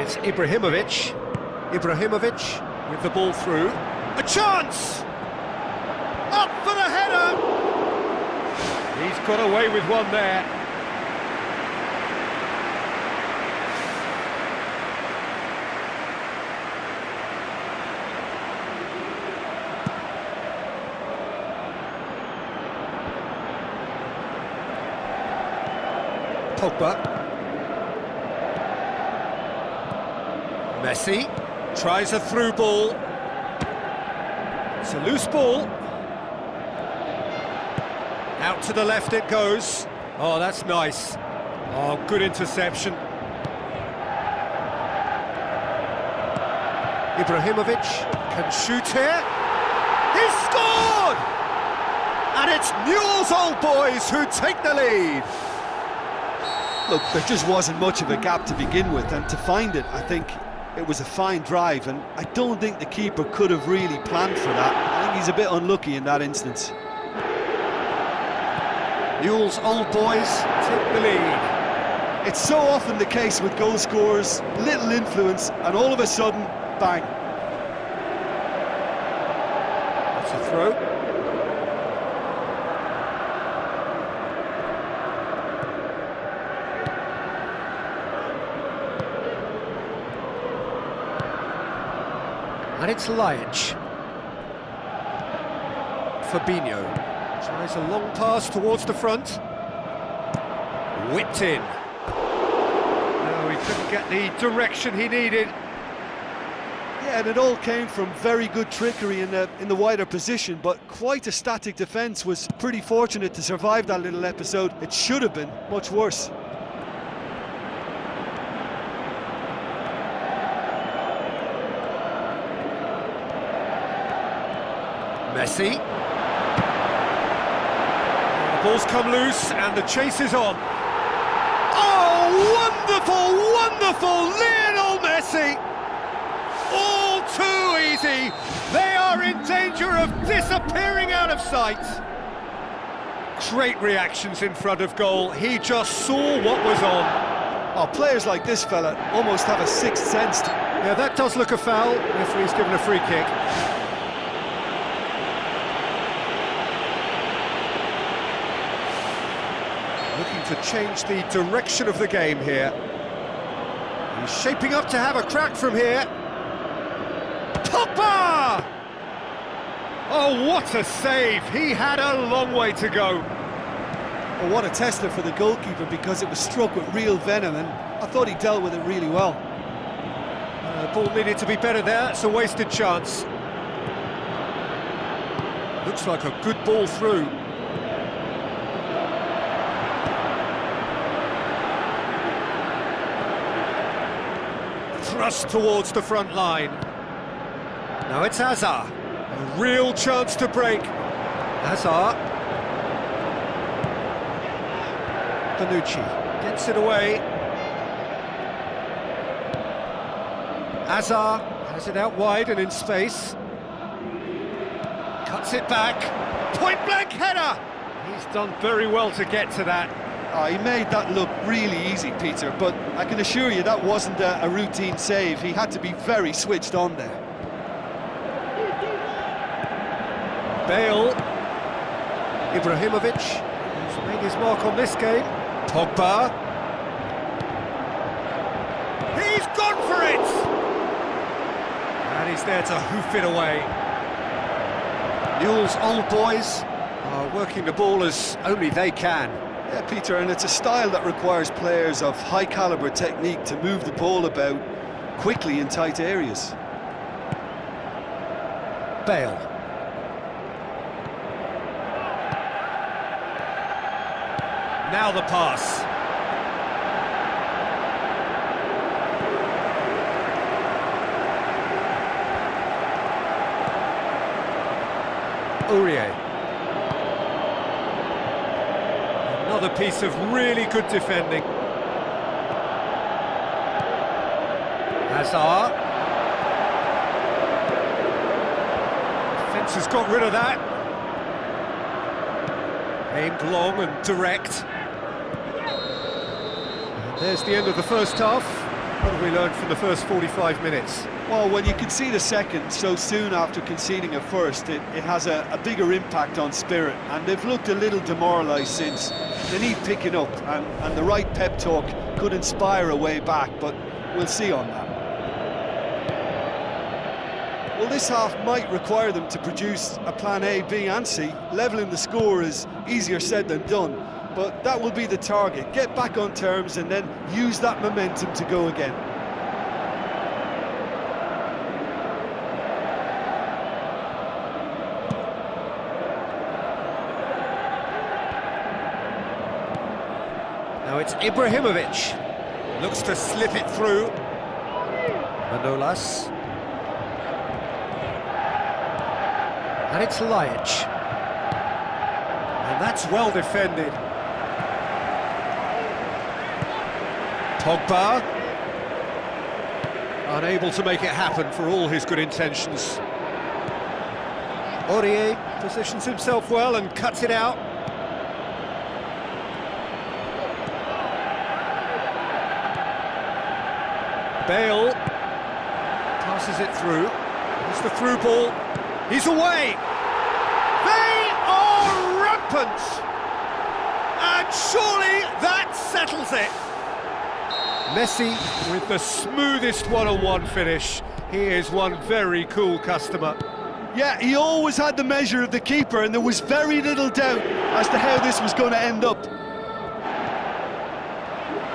It's Ibrahimovic. Ibrahimovic with the ball through. A chance! Up for the header! He's got away with one there. Pogba. Messi tries a through ball. It's a loose ball. Out to the left it goes. Oh, that's nice. Oh, good interception. Ibrahimovic can shoot here. He's scored! And it's Newell's Old Boys who take the lead. Look, there just wasn't much of a gap to begin with, and to find it, I think it was a fine drive, and I don't think the keeper could have really planned for that. I think he's a bit unlucky in that instance. Newell's Old Boys take the lead. It's so often the case with goal scorers, little influence, and all of a sudden, bang. That's a throw. And it's Laic. Fabinho tries a long pass towards the front. Whipped in. No, he couldn't get the direction he needed. Yeah, and it all came from very good trickery in the wider position, but quite a static defence. Was pretty fortunate to survive that little episode. It should have been much worse. Messi. The ball's come loose and the chase is on. Oh, wonderful, wonderful Lionel Messi! All too easy. They are in danger of disappearing out of sight. Great reactions in front of goal. He just saw what was on. Oh, players like this fella almost have a sixth sense. Yeah, that does look a foul. Referee's given a free kick. Looking to change the direction of the game here. He's shaping up to have a crack from here. Pogba! Oh, what a save! He had a long way to go. Well, what a tester for the goalkeeper, because it was struck with real venom, and I thought he dealt with it really well. Ball needed to be better there. It's a wasted chance. Looks like a good ball through. Thrust towards the front line. Now it's Hazard. A real chance to break. Hazard. Bonucci gets it away. Hazard has it out wide and in space. Cuts it back. Point-blank header! He's done very well to get to that. Oh, he made that look really easy, Peter, but I can assure you that wasn't a routine save. He had to be very switched on there. Bale. Ibrahimovic, who's made his mark on this game. Pogba. He's gone for it! And he's there to hoof it away. Newell's Old Boys are working the ball as only they can. Yeah, Peter, and it's a style that requires players of high-caliber technique to move the ball about quickly in tight areas. Bale. Now the pass. Aurier. Another piece of really good defending. Hazard. Defence has got rid of that. Aimed long and direct. And there's the end of the first half. What have we learned from the first 45 minutes? Well, when you concede a second so soon after conceding a first, it has a bigger impact on spirit, and they've looked a little demoralised since. They need picking up, and the right pep talk could inspire a way back, but we'll see on that. Well, this half might require them to produce a plan A, B and C. Levelling the score is easier said than done, but that will be the target. Get back on terms and then use that momentum to go again. Now it's Ibrahimovic. Looks to slip it through. Manolas. And it's Laic. And that's well defended. Pogba. Unable to make it happen for all his good intentions. Aurier positions himself well and cuts it out. Bale passes it through. It's the through ball. He's away. They are rampant. And surely that settles it. Messi with the smoothest one-on-one finish. He is one very cool customer. Yeah, he always had the measure of the keeper, and there was very little doubt as to how this was going to end up.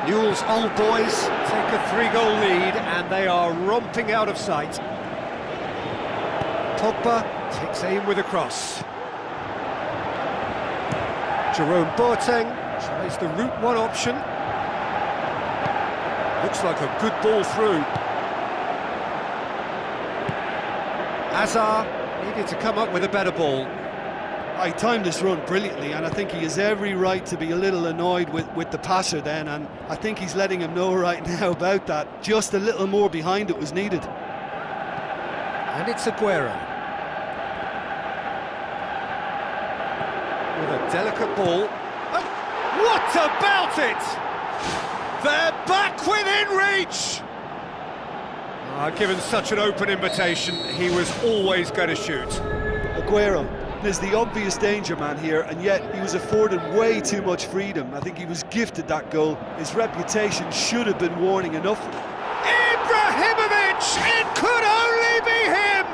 Newell's Old Boys take a 3-goal lead and they are romping out of sight. Pogba takes aim with a cross. Jerome Boateng tries the route one option. Looks like a good ball through. Hazard needed to come up with a better ball. I timed this run brilliantly, and I think he has every right to be a little annoyed with the passer then, and I think he's letting him know right now about that. Just a little more behind it was needed. And it's Aguero. With a delicate ball. Oh, what about it? They're back within reach! Given such an open invitation, he was always going to shoot. Aguero is the obvious danger man here, and yet he was afforded way too much freedom. I think he was gifted that goal. His reputation should have been warning enough. Ibrahimovic! It could only be him!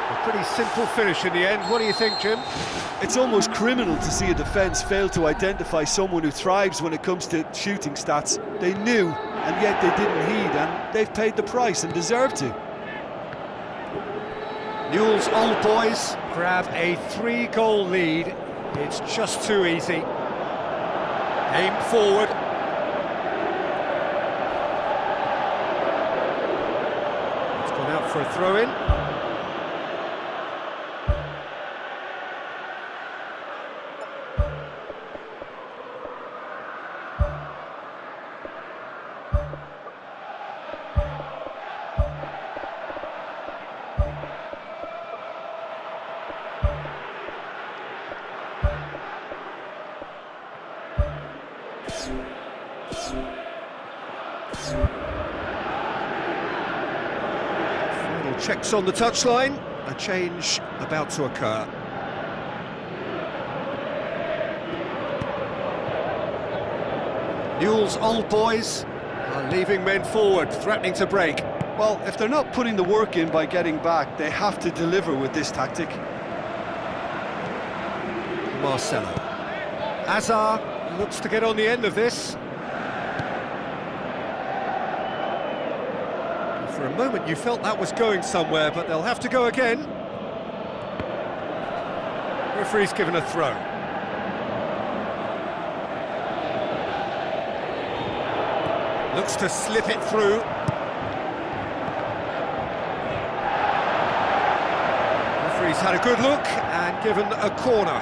A pretty simple finish in the end. What do you think, Jim? It's almost criminal to see a defence fail to identify someone who thrives when it comes to shooting stats. They knew, and yet they didn't heed, and they've paid the price and deserve to. Newell's Old Boys grab a 3-goal lead. It's just too easy. Aim forward. It's gone out for a throw-in. Final checks on the touchline. A change about to occur. Newell's Old Boys are leaving men forward, threatening to break. Well, if they're not putting the work in by getting back, they have to deliver with this tactic. Marcelo. Hazard looks to get on the end of this. For a moment you felt that was going somewhere, but they'll have to go again. Referee's given a throw. Looks to slip it through. Referee's had a good look and given a corner.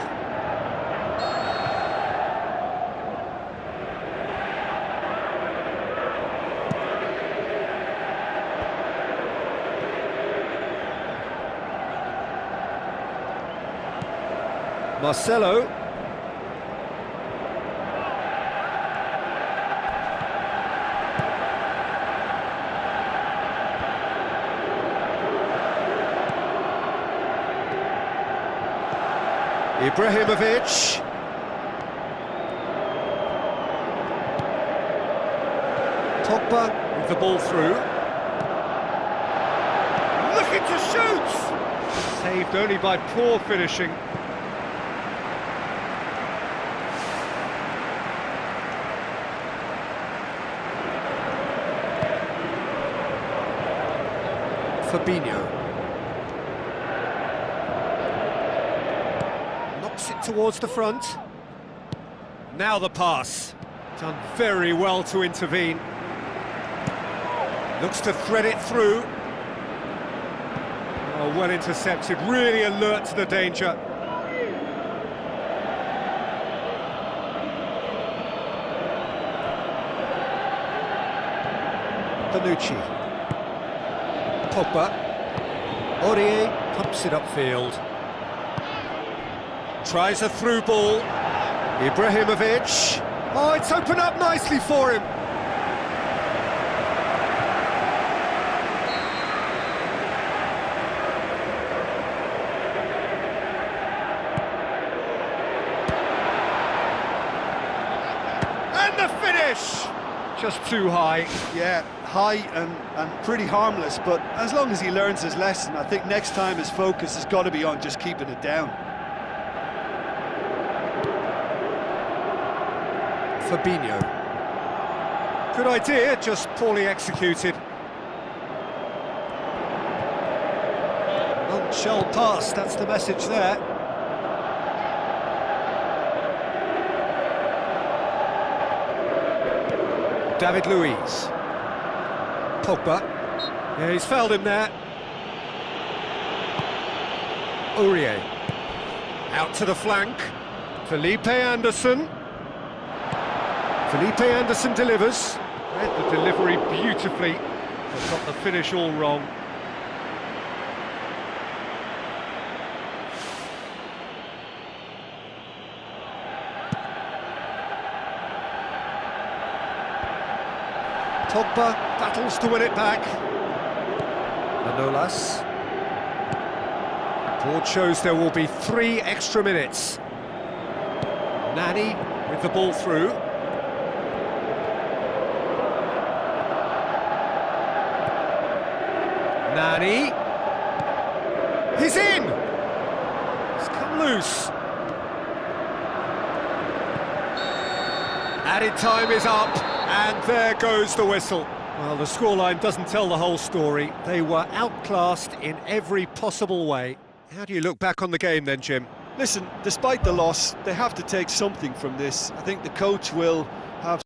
Marcelo. Ibrahimovic. Pogba with the ball through. Looking to shoot! Saved only by poor finishing. Fabinho. Knocks it towards the front. Now the pass. Done very well to intervene. Looks to thread it through. Oh, well intercepted, really alert to the danger. Bonucci. Pogba. Aurier pumps it upfield. Tries a through ball. Ibrahimovic. Oh, it's opened up nicely for him. And the finish! Just too high. Yeah, high and pretty harmless, but as long as he learns his lesson, I think next time his focus has got to be on just keeping it down. Fabinho. Good idea, just poorly executed. Nonchalant pass, that's the message there. David Luiz. Pogba. Yeah, he's fouled him there. Aurier. Out to the flank. Felipe Anderson. Felipe Anderson delivers. Read the delivery beautifully, but got the finish all wrong. Pogba battles to win it back. Manolas. Board shows there will be 3 extra minutes. Nani with the ball through. Nani. He's in! He's come loose. Added time is up, and there goes the whistle. Well, the scoreline doesn't tell the whole story. They were outclassed in every possible way. How do you look back on the game then, Jim? Listen, despite the loss, they have to take something from this. I think the coach will